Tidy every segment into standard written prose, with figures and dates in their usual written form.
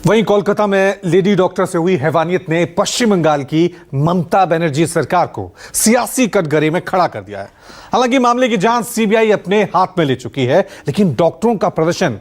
वहीं कोलकाता में lady doctor से हुई हैवानियत ने पश्चिम बंगाल की ममता बनर्जी सरकार को सियासी कटघरे में खड़ा कर दिया है। हालांकि मामले की जांच सीबीआई अपने हाथ में ले चुकी है, लेकिन डॉक्टरों का प्रदर्शन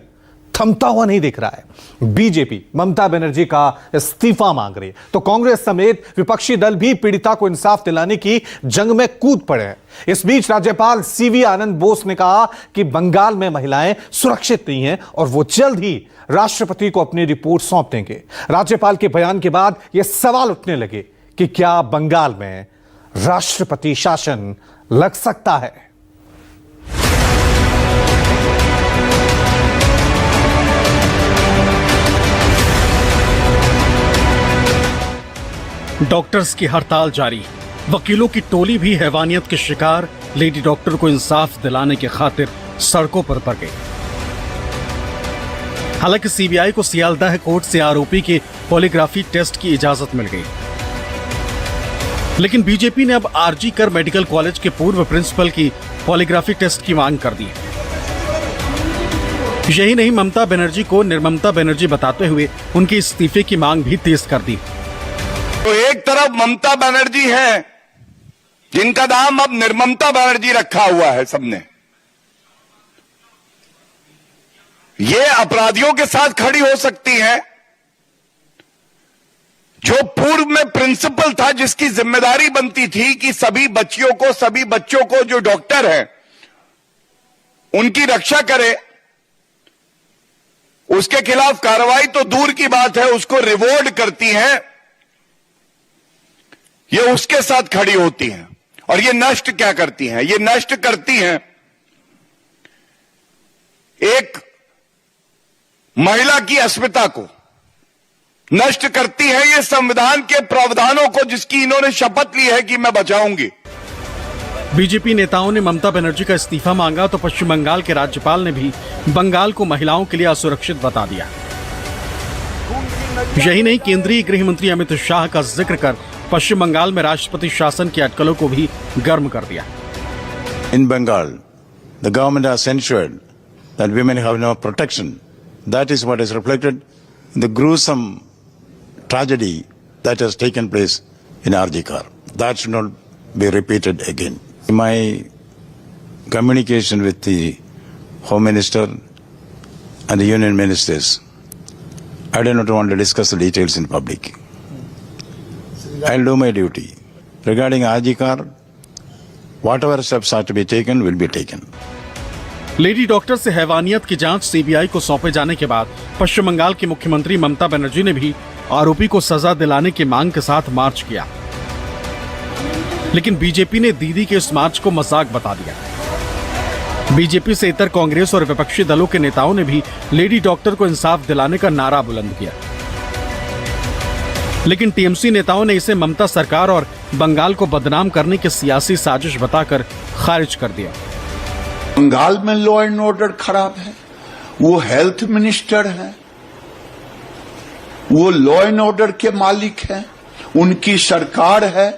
थमता हुआ नहीं दिख रहा है। बीजेपी ममता बनर्जी का इस्तीफा मांग रही है, तो कांग्रेस समेत विपक्षी दल भी पीड़िता को इंसाफ दिलाने की जंग में कूद पड़े हैं। इस बीच राज्यपाल सीवी आनंद बोस ने कहा कि बंगाल में महिलाएं सुरक्षित नहीं हैं और वो जल्द ही राष्ट्रपति को अपनी रिपोर्ट सौंप देंगे। राज्यपाल के बयान के बाद यह सवाल उठने लगे कि क्या बंगाल में राष्ट्रपति शासन लग सकता है। डॉक्टर्स की हड़ताल जारी, वकीलों की टोली भी हैवानियत के शिकार लेडी डॉक्टर को इंसाफ दिलाने की खातिर सड़कों पर उतर गई। हालांकि सीबीआई को सियालदह कोर्ट से आरोपी के पॉलीग्राफी टेस्ट की इजाजत मिल गई, लेकिन बीजेपी ने अब आरजी कर मेडिकल कॉलेज के पूर्व प्रिंसिपल की पॉलीग्राफी टेस्ट की मांग कर दी। यही नहीं, ममता बनर्जी को निर्ममता बनर्जी बताते हुए उनके इस्तीफे की मांग भी तेज कर दी। तो एक तरफ ममता बनर्जी है जिनका नाम अब निर्ममता बनर्जी रखा हुआ है सबने, ये अपराधियों के साथ खड़ी हो सकती है। जो पूर्व में प्रिंसिपल था, जिसकी जिम्मेदारी बनती थी कि सभी बच्चों को जो डॉक्टर हैं उनकी रक्षा करे, उसके खिलाफ कार्रवाई तो दूर की बात है, उसको रिवॉर्ड करती हैं, ये उसके साथ खड़ी होती हैं। और ये नष्ट क्या करती हैं? ये नष्ट करती हैं एक महिला की अस्मिता को, नष्ट करती है ये संविधान के प्रावधानों को, जिसकी इन्होंने शपथ ली है कि मैं बचाऊंगी। बीजेपी नेताओं ने ममता बनर्जी का इस्तीफा मांगा तो पश्चिम बंगाल के राज्यपाल ने भी बंगाल को महिलाओं के लिए असुरक्षित बता दिया। यही नहीं, केंद्रीय गृह मंत्री अमित शाह का जिक्र कर पश्चिम बंगाल में राष्ट्रपति शासन की अटकलों को भी गर्म कर दिया। In Bengal, the government has ensured that women have no protection. That is what is reflected in the gruesome tragedy that has taken place in RG-Kar. That should not be repeated again. In my communication with the Home Minister and the Union Ministers, I do not want to discuss the details in public. I'll do my duty. Regarding RG-Kar, whatever steps are to be taken will be taken. Lady doctor से हैवानियत की जांच CBI को सौंपे जाने के बाद पश्चिम बंगाल की मुख्यमंत्री ममता बनर्जी ने भी आरोपी को सजा दिलाने की मांग के साथ मार्च किया, लेकिन बीजेपी ने दीदी के इस मार्च को मजाक बता दिया। बीजेपी से इतर कांग्रेस और विपक्षी दलों के नेताओं ने भी लेडी डॉक्टर को इंसाफ दिलाने का नारा बुलंद किया, लेकिन टीएमसी नेताओं ने इसे ममता सरकार और बंगाल को बदनाम करने की सियासी साजिश बताकर खारिज कर दिया। बंगाल में लॉ एंड ऑर्डर खराब है, वो हेल्थ मिनिस्टर है, वो लॉ एंड ऑर्डर के मालिक है, उनकी सरकार है।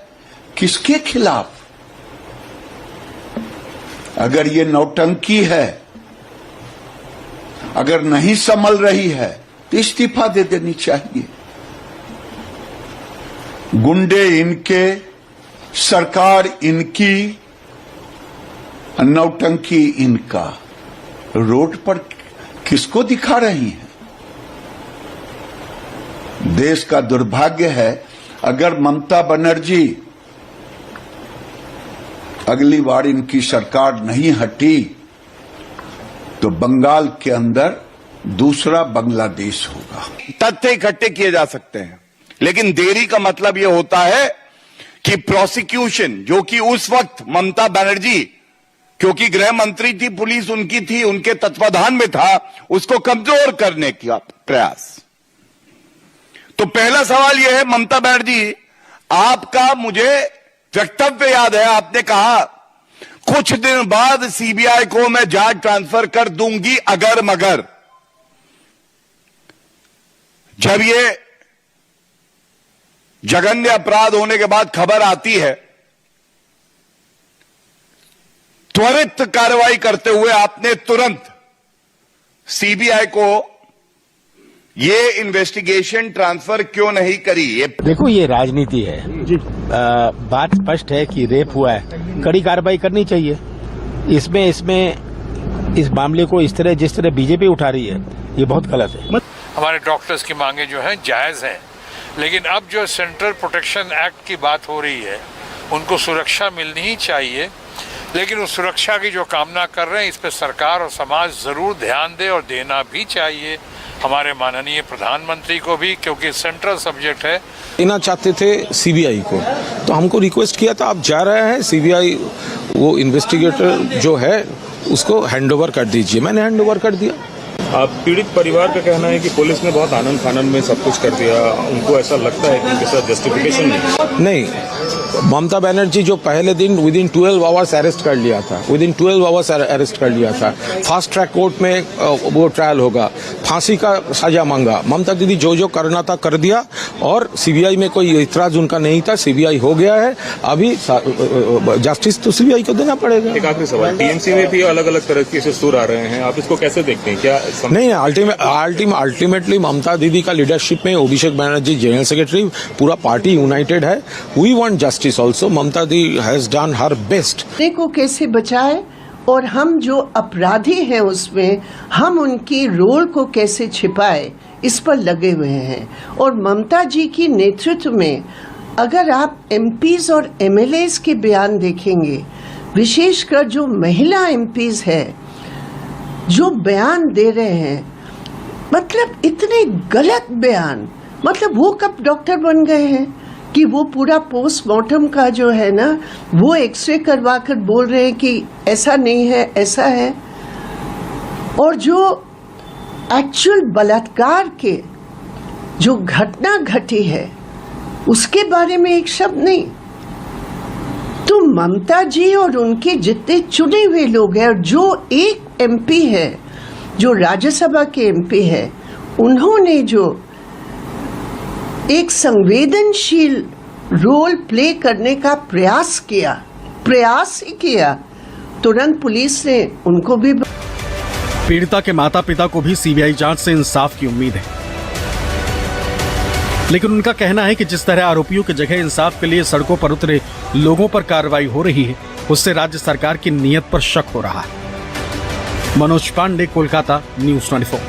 किसके खिलाफ? अगर ये नौटंकी है, अगर नहीं संभल रही है तो इस्तीफा दे देनी चाहिए। गुंडे इनके, सरकार इनकी, नौटंकी इनका। रोड पर किसको दिखा रही हैं? देश का दुर्भाग्य है, अगर ममता बनर्जी अगली बार इनकी सरकार नहीं हटी तो बंगाल के अंदर दूसरा बांग्लादेश होगा। तथ्य इकट्ठे किए जा सकते हैं, लेकिन देरी का मतलब यह होता है कि प्रोसिक्यूशन, जो कि उस वक्त ममता बनर्जी, क्योंकि गृह मंत्री थी, पुलिस उनकी थी, उनके तत्वाधान में था, उसको कमजोर करने का प्रयास। तो पहला सवाल यह है, ममता बनर्जी, आपका मुझे वक्तव्य याद है, आपने कहा कुछ दिन बाद सीबीआई को मैं जांच ट्रांसफर कर दूंगी अगर मगर। जब ये जघन्य अपराध होने के बाद खबर आती है, त्वरित कार्रवाई करते हुए आपने तुरंत सीबीआई को ये इन्वेस्टिगेशन ट्रांसफर क्यों नहीं करी? ये देखो, ये राजनीति है। बात स्पष्ट है कि रेप हुआ है, कड़ी कार्रवाई करनी चाहिए। इसमें इस मामले को जिस तरह बीजेपी उठा रही है, ये बहुत गलत है। हमारे डॉक्टर्स की मांगे जो हैं जायज़ हैं, लेकिन अब जो सेंट्रल प्रोटेक्शन एक्ट की बात हो रही है, उनको सुरक्षा मिलनी ही चाहिए। लेकिन उस सुरक्षा की जो कामना कर रहे हैं, इस पर सरकार और समाज ज़रूर ध्यान दे और देना भी चाहिए, हमारे माननीय प्रधानमंत्री को भी, क्योंकि सेंट्रल सब्जेक्ट है। देना चाहते थे सीबीआई को, तो हमको रिक्वेस्ट किया था, आप जा रहे हैं सीबीआई, वो इन्वेस्टिगेटर जो है उसको हैंडओवर कर दीजिए। मैंने हैंडओवर कर दिया। पीड़ित परिवार का कहना है कि पुलिस ने बहुत आनंद फानन में सब कुछ कर दिया। उनको ऐसा लगता है कि उनके साथ जस्टिफिकेशन नहीं। ममता बनर्जी जो पहले दिन विदिन 12 आवर्स अरेस्ट कर लिया था, विदिन 12 आवर्स अरेस्ट कर लिया था। फास्ट ट्रैक कोर्ट में वो ट्रायल होगा, फांसी का सजा मांगा। ममता दीदी जो करना था कर दिया, और सीबीआई में कोई इतराज उनका नहीं था। सीबीआई हो गया है, अभी जस्टिस तो सीबीआई को देना पड़ेगा। एक आखिरी सवाल, टीएमसी में भी अलग अलग तरह के सुर आ रहे हैं, आप इसको कैसे देखते हैं? क्या नहीं, अल्टीमेटली ममता दीदी का लीडरशिप में अभिषेक बनर्जी जनरल सेक्रेटरी, पूरा पार्टी यूनाइटेड है। We want justice also. Mamata di has done her best. को कैसे बचाए, और हम जो अपराधी हैं उसमें हम उनकी रोल को कैसे छिपाए, इस पर लगे हुए हैं। और ममता जी की नेतृत्व में अगर आप एमपीज और एमएलएज के बयान देखेंगे, विशेषकर जो महिला एमपीज है जो बयान दे रहे हैं, मतलब इतने गलत बयान। मतलब वो कब डॉक्टर बन गए हैं कि वो पूरा पोस्टमार्टम का जो है ना, वो एक्सरे करवा कर बोल रहे हैं कि ऐसा नहीं है, ऐसा है। और जो एक्चुअल बलात्कार के जो घटना घटी है, उसके बारे में एक शब्द नहीं। तो ममता जी और उनके जितने चुने हुए लोग हैं, और जो एक एमपी है, जो राज्यसभा के एमपी है, उन्होंने जो एक संवेदनशील रोल प्ले करने का प्रयास ही किया, तुरंत पुलिस ने उनको भी। पीड़िता के माता पिता को भी सीबीआई जांच से इंसाफ की उम्मीद है, लेकिन उनका कहना है कि जिस तरह आरोपियों की जगह इंसाफ के लिए सड़कों पर उतरे लोगों पर कार्रवाई हो रही है, उससे राज्य सरकार की नीयत पर शक हो रहा है। मनोज पांडे, कोलकाता, न्यूज़ 24।